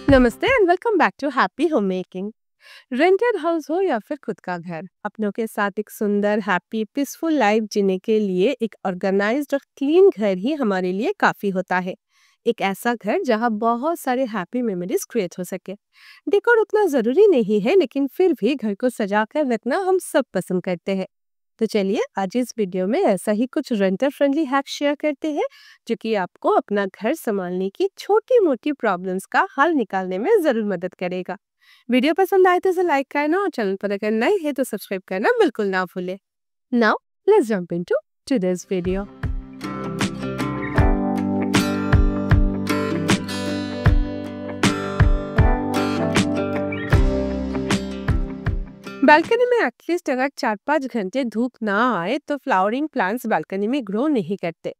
नमस्ते and welcome back to happy home making. Rented house हो या फिर खुद का घर, अपनों के साथ एक सुंदर हैप्पी पीसफुल लाइफ जीने के लिए एक ऑर्गेनाइज्ड और क्लीन घर ही हमारे लिए काफी होता है। एक ऐसा घर जहां बहुत सारे हैप्पी मेमोरीज क्रिएट हो सके। डेकोर उतना जरूरी नहीं है, लेकिन फिर भी घर को सजा कर रखना हम सब पसंद करते हैं। तो चलिए आज इस वीडियो में ऐसा ही कुछ रेंटर फ्रेंडली हैक शेयर करते हैं, जो कि आपको अपना घर संभालने की छोटी मोटी प्रॉब्लम्स का हल निकालने में जरूर मदद करेगा। वीडियो पसंद आए तो इसे लाइक करना और चैनल पर अगर नए हैं तो सब्सक्राइब करना बिल्कुल ना भूले। Now let's jump into today's video. Balcony में एटलीस्ट अगर 4-5 घंटे धूप ना आए तो फ्लावरिंग प्लांट्स बालकनी में ग्रो नहीं करते।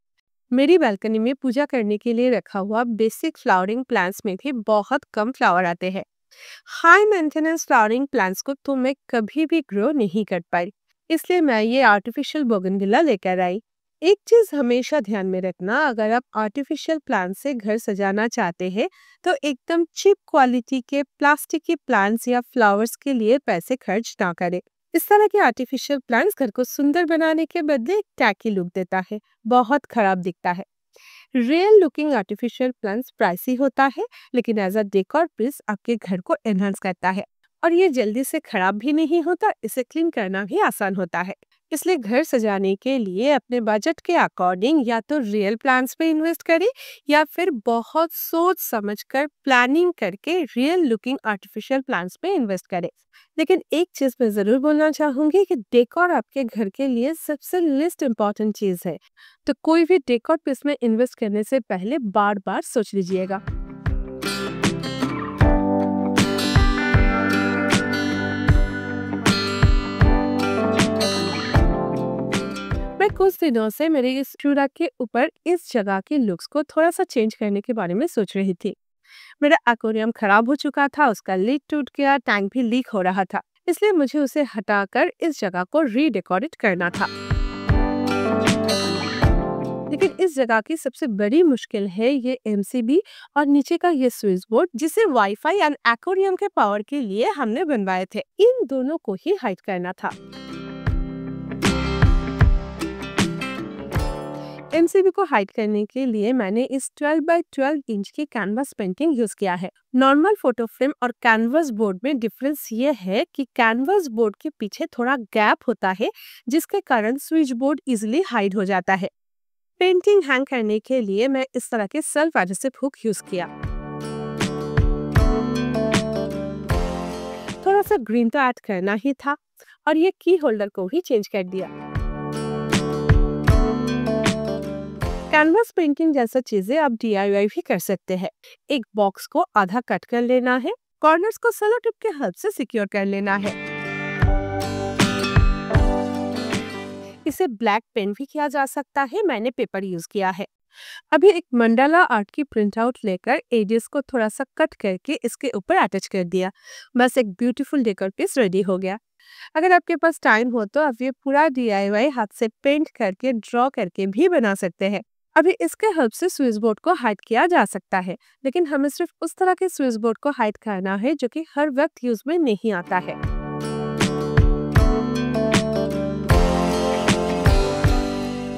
मेरी बालकनी में पूजा करने के लिए रखा हुआ बेसिक फ्लावरिंग प्लांट्स में भी बहुत कम फ्लावर आते हैं। हाई मेंटेनेंस फ्लावरिंग प्लांट्स को तो मैं कभी भी ग्रो नहीं कर पाई, इसलिए मैं ये आर्टिफिशियल बोगनविला लेकर आई। एक चीज हमेशा ध्यान में रखना, अगर आप आर्टिफिशियल प्लांट से घर सजाना चाहते हैं तो एकदम चीप क्वालिटी के प्लास्टिक के प्लांट्स या फ्लावर्स के लिए पैसे खर्च ना करें। इस तरह के आर्टिफिशियल प्लांट्स घर को सुंदर बनाने के बदले एक टैकी लुक देता है, बहुत खराब दिखता है। Real looking artificial plants pricey होता है, लेकिन एज अ डेकोर पीस आपके घर को एनहांस करता है और ये जल्दी से खराब भी नहीं होता, इसे क्लीन करना भी आसान होता है। इसलिए घर सजाने के लिए अपने बजट के अकॉर्डिंग या तो रियल प्लांट्स पे इन्वेस्ट करें या फिर बहुत सोच समझकर प्लानिंग करके रियल लुकिंग आर्टिफिशियल प्लांट्स पे इन्वेस्ट करें। लेकिन एक चीज मैं जरूर बोलना चाहूंगी कि डेकोर आपके घर के लिए सबसे लिस्ट इम्पॉर्टेंट चीज है, तो कोई भी डेकोर पीस में इन्वेस्ट करने से पहले बार बार सोच लीजिएगा। मैं कुछ दिनों से मेरे इस चूड़ा के ऊपर इस जगह के लुक्स को थोड़ा सा चेंज करने के बारे में सोच रही थी। मेरा एक्वेरियम खराब हो चुका था, उसका लिड टूट गया, टैंक भी लीक हो रहा था, इसलिए मुझे उसे हटाकर इस जगह को रीडेकोरेट करना था। लेकिन इस जगह की सबसे बड़ी मुश्किल है ये एमसीबी और नीचे का ये स्विच बोर्ड, जिसे वाईफाई एंड एक्वेरियम के पावर के लिए हमने बनवाए थे। इन दोनों को ही हाइड करना था। एमसीबी को हाइड करने के लिए मैंने इस 12 बाय 12 इंच की कैनवास पेंटिंग यूज किया है। नॉर्मल फोटो फ्रेम और कैनवास बोर्ड में डिफरेंस ये है कि कैनवास बोर्ड के पीछे थोड़ा गैप होता है, जिसके कारण स्विच बोर्ड इजिली हाइड हो जाता है। पेंटिंग हैंग करने के लिए मैं इस तरह के सेल्फ एडहेसिव हुक यूज किया। थोड़ा सा ग्रीन तो ऐड करना ही था और ये की होल्डर को ही चेंज कर दिया। कैनवास पेंटिंग जैसा चीजें आप डीआईवाई भी कर सकते हैं। एक बॉक्स को आधा कट कर लेना है, कॉर्नर्स को सेलो टेप के हेल्प से सिक्योर कर लेना है। इसे ब्लैक पेन भी किया जा सकता है, मैंने पेपर यूज किया है। अभी एक मंडाला आर्ट की प्रिंट आउट लेकर एजेस को थोड़ा सा कट करके इसके ऊपर अटैच कर दिया। बस एक ब्यूटीफुल डेकोर पीस रेडी हो गया। अगर आपके पास टाइम हो तो आप ये पूरा डीआईवाई हाथ से पेंट करके ड्रॉ करके भी बना सकते हैं। अभी इसके हेल्प से स्विच बोर्ड को हाइड किया जा सकता है, लेकिन हमें सिर्फ उस तरह के स्विच बोर्ड को हाइड करना है जो कि हर वक्त यूज में नहीं आता है।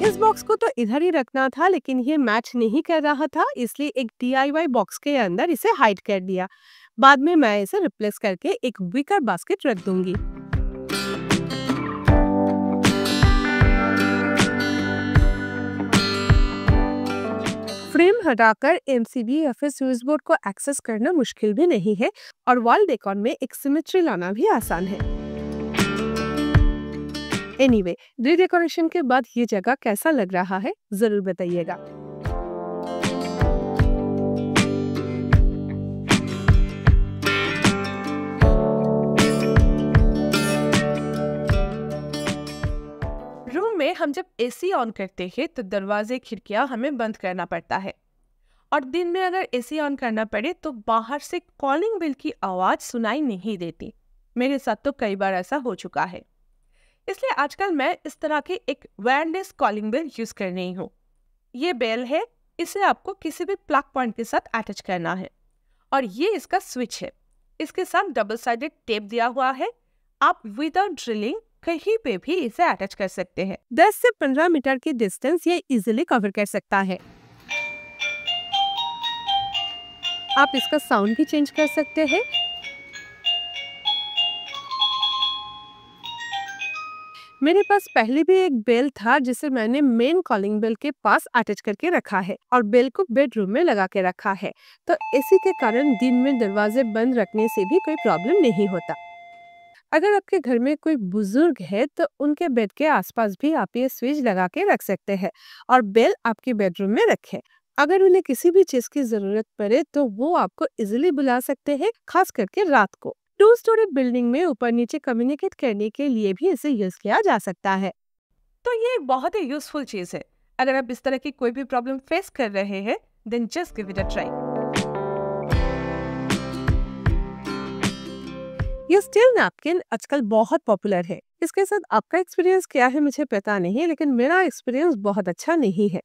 इस बॉक्स को तो इधर ही रखना था, लेकिन ये मैच नहीं कर रहा था, इसलिए एक डीआईवाई बॉक्स के अंदर इसे हाइड कर दिया। बाद में मैं इसे रिप्लेस करके एक विकर बास्केट रख दूंगी। फ्रेम हटाकर एमसीबी या फिर स्विच बोर्ड को एक्सेस करना मुश्किल भी नहीं है और वॉल डेकोर में एक सिमेट्री लाना भी आसान है। एनीवे, रीडेकोरेशन के बाद ये जगह कैसा लग रहा है जरूर बताइएगा। रूम में हम जब एसी ऑन करते हैं तो दरवाजे खिड़कियां हमें बंद करना पड़ता है, और दिन में अगर एसी ऑन करना पड़े तो बाहर से कॉलिंग बेल की आवाज सुनाई नहीं देती। मेरे साथ तो कई बार ऐसा हो चुका है। इसलिए आजकल मैं इस तरह की एक वायरलेस कॉलिंग बेल यूज कर रही हूँ। ये बेल है, इसे आपको किसी भी प्लग पॉइंट के साथ अटैच करना है और ये इसका स्विच है। इसके साथ डबल साइडेड टेप दिया हुआ है। आप विदाउट ड्रिलिंग कहीं पे भी इसे अटैच कर सकते हैं। 10 से 15 मीटर की डिस्टेंस ये इजीली कवर कर सकता है। आप इसका साउंड भी चेंज कर सकते हैं। मेरे पास पहले भी एक बेल था जिसे मैंने मेन कॉलिंग बेल के पास अटैच करके रखा है और बेल को बेडरूम में लगा के रखा है, तो इसी के कारण दिन में दरवाजे बंद रखने से भी कोई प्रॉब्लम नहीं होता। अगर आपके घर में कोई बुजुर्ग है तो उनके बेड के आसपास भी आप ये स्विच लगा के रख सकते हैं और बेल आपके बेडरूम में रखें। अगर उन्हें किसी भी चीज की जरूरत पड़े तो वो आपको इजीली बुला सकते हैं, खास करके रात को। 2 स्टोरी बिल्डिंग में ऊपर नीचे कम्युनिकेट करने के लिए भी इसे यूज किया जा सकता है। तो ये एक बहुत ही यूजफुल चीज है। अगर आप इस तरह की कोई भी प्रॉब्लम फेस कर रहे हैं, then just give it a try. ये स्टील नैपकिन आजकल बहुत पॉपुलर है। इसके साथ आपका एक्सपीरियंस क्या है मुझे पता नहीं, लेकिन मेरा एक्सपीरियंस बहुत अच्छा नहीं है।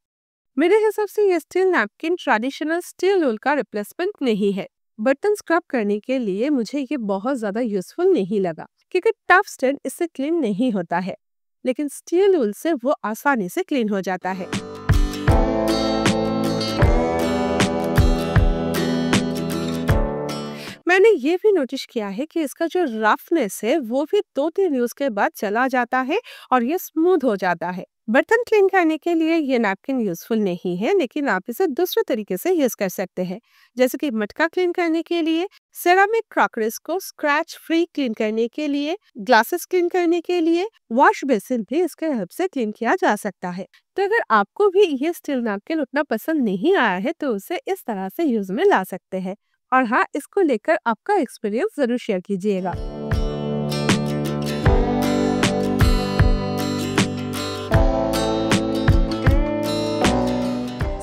मेरे हिसाब से ये steel napkin traditional steel roll का रिप्लेसमेंट नहीं है। बर्तन स्क्रब करने के लिए मुझे ये बहुत ज्यादा यूजफुल नहीं लगा, क्योंकि टफ स्टैंड इससे क्लीन नहीं होता है, लेकिन स्टील रोल से वो आसानी से क्लीन हो जाता है। मैंने ये भी नोटिस किया है कि इसका जो रफनेस है वो भी 2-3 यूज के बाद चला जाता है और ये स्मूथ हो जाता है। बर्तन क्लीन करने के लिए ये नैपकिन यूजफुल नहीं है, लेकिन आप इसे दूसरे तरीके से यूज कर सकते हैं, जैसे कि मटका क्लीन करने के लिए, सेरामिक क्रॉकरीज को स्क्रैच फ्री क्लीन करने के लिए, ग्लासेस क्लीन करने के लिए, वॉश बेसिन भी इसके हेल्प से क्लीन किया जा सकता है। तो अगर आपको भी ये स्टील नैपकिन उतना पसंद नहीं आया है तो उसे इस तरह से यूज में ला सकते हैं। और हाँ, इसको लेकर आपका एक्सपीरियंस जरूर शेयर कीजिएगा।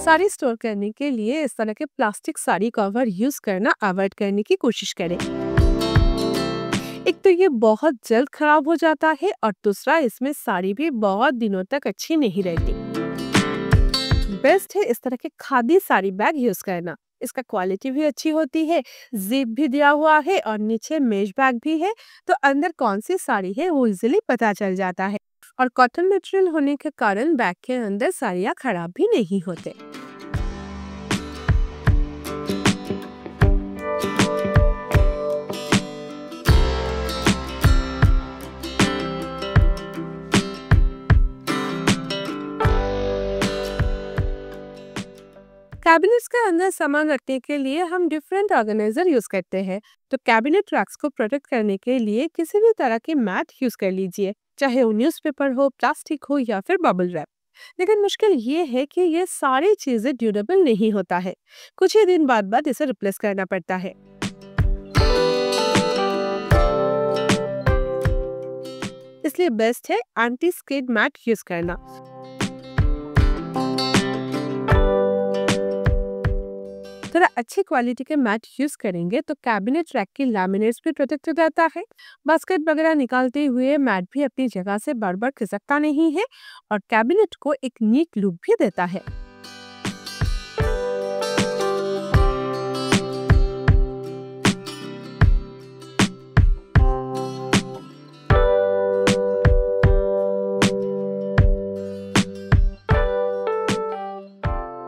साड़ी स्टोर करने के लिए इस तरह के प्लास्टिक साड़ी कवर यूज करना अवॉइड करने की कोशिश करें। एक तो ये बहुत जल्द खराब हो जाता है और दूसरा इसमें साड़ी भी बहुत दिनों तक अच्छी नहीं रहती। बेस्ट है इस तरह के खादी साड़ी बैग यूज करना। इसका क्वालिटी भी अच्छी होती है, जिप भी दिया हुआ है और नीचे मेश बैग भी है, तो अंदर कौन सी साड़ी है वो इजीली पता चल जाता है। और कॉटन मटेरियल होने के कारण बैग के अंदर साड़ियाँ खराब भी नहीं होते। कैबिनेट्स के अंदर सामान रखने के लिए हम डिफरेंट ऑर्गेनाइजर यूज करते हैं, तो कैबिनेट रैक्स को प्रोटेक्ट करने के लिए किसी भी तरह की मैट यूज कर लीजिए, चाहे वो न्यूज़पेपर हो, प्लास्टिक हो या फिर बबल रैप। लेकिन मुश्किल ये है कि ये सारी चीजें ड्यूरेबल नहीं होता है, कुछ ही दिन बाद इसे रिप्लेस करना पड़ता है। इसलिए बेस्ट है एंटी स्किड मैट यूज करना। थोड़ा अच्छी क्वालिटी के मैट यूज करेंगे तो कैबिनेट रैक की लैमिनेट्स भी प्रोटेक्ट हो जाता है। बास्केट वगैरह निकालते हुए मैट भी अपनी जगह से बार बार खिसकता नहीं है और कैबिनेट को एक नीट लुक भी देता है।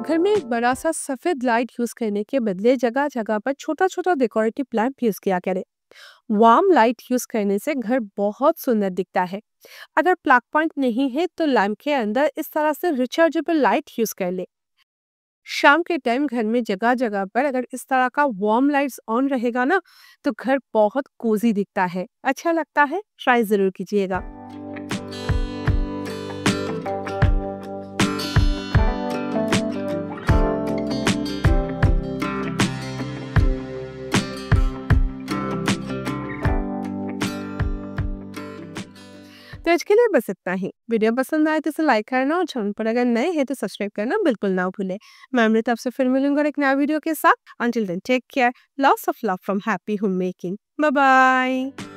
घर में एक बड़ा सा सफेद लाइट यूज करने के बदले जगह जगह पर छोटा छोटा डेकोरेटिव लैंप यूज किया करें। वार्म लाइट यूज करने से घर बहुत सुंदर दिखता है। अगर प्लग पॉइंट नहीं है तो लैंप के अंदर इस तरह से रिचार्जेबल लाइट यूज कर ले। शाम के टाइम घर में जगह जगह पर अगर इस तरह का वार्म लाइट्स ऑन रहेगा ना तो घर बहुत कोजी दिखता है, अच्छा लगता है। ट्राई जरूर कीजिएगा। तो आज के लिए बस इतना ही। वीडियो पसंद आए तो इसे लाइक करना और चैनल पर अगर नए हैं तो सब्सक्राइब करना बिल्कुल ना भूलें। मैं अमृता आपसे फिर मिलूंगा एक नया वीडियो के साथ। Until then take care, lots of love from happy home making. Bye bye.